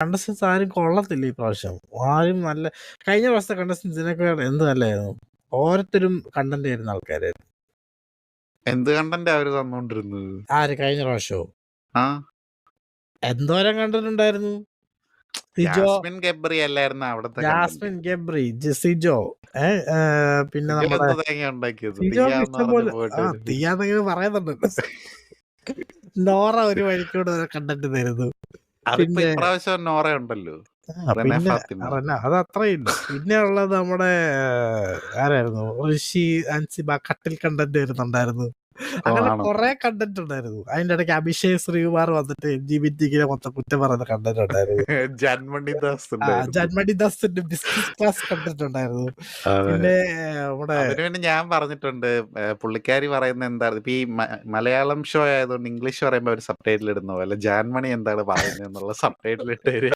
Contestants ആരും കൊള്ളത്തില്ല ഈ പ്രാവശ്യം. ആരും നല്ല കഴിഞ്ഞ പ്രാവശ്യത്തെ കണ്ടസ്റ്റൻസിനൊക്കെ എന്ത് നല്ലതായിരുന്നു. ഓരോരുത്തരും കണ്ടന്റ് തരുന്ന ആൾക്കാരായിരുന്നു. എന്ത് കണ്ടന്റ് അവര് തന്നോണ്ടിരുന്നത്? ആര് കഴിഞ്ഞ പ്രാവശ്യമോ? ആ എന്തോരം കണ്ടന്റ് ഉണ്ടായിരുന്നു. സിജോ, ജാസ്മിൻ ഗബ്രി അല്ലായിരുന്നു അവിടത്തെ ജാസ്മിൻ ഗബ്രി, സിജോ, പിന്നെ സിജോ നമ്മുടെ എന്ത് തേങ്ങ ഉണ്ടാക്കിയത്? സിജോ തീയാന്ന് ഇഷ്ടം പറഞ്ഞ് പോലെ പോയിട്ട് തീയാന്നെങ്കിലും പറയുന്നുണ്ട്. നോറ ഒരു വഴിക്കൂടെ കണ്ടന്റ് തരുന്നു. അതിപ്പോ പിന്നെ ഇപ്രാവശ്യം നോറ ഉണ്ടല്ലോ, റെനെ പിന്നെ ഫാത്തിമ. അത് അത്രയില്ല. പിന്നെ ഉള്ളത് നമ്മുടെ ആരായിരുന്നു, ഋഷി അൻസിബ കട്ടിൽ കണ്ടന്റ് വരുന്നുണ്ടായിരുന്നു. അങ്ങനെ ആണോ? കുറെ കണ്ടന്റ് ഉണ്ടായിരുന്നു. അതിന്റെ ഇടയ്ക്ക് അഭിഷേക് ശ്രീകുമാർ വന്നിട്ട് LGBT മൊത്തം കുറ്റം പറയുന്ന കണ്ടന്റ് ഉണ്ടായിരുന്നു. ജന്മണി ദാസ് ഉണ്ടായിരുന്നു. ജന്മണി ദാസിന്റെ ബിസിനസ് ക്ലാസ് കണ്ടന്റ് ഉണ്ടായിരുന്നു. അതെ. പിന്നെ നമ്മുടെ അതിനുവേണ്ടി ഞാൻ പറഞ്ഞിട്ടുണ്ട്, പുള്ളിക്കാരി പറയുന്ന എന്താണ് ഇപ്പൊ ഈ മലയാളം ഷോ ആയതുകൊണ്ട് ഇംഗ്ലീഷ് പറയുമ്പോ ഒരു സബ് ടൈറ്റിൽ ഇടുന്ന പോലെ ജാൻമണി എന്താണ് പറയുന്നത് എന്നുള്ള സബ് ടൈറ്റിൽ ഇട്ട്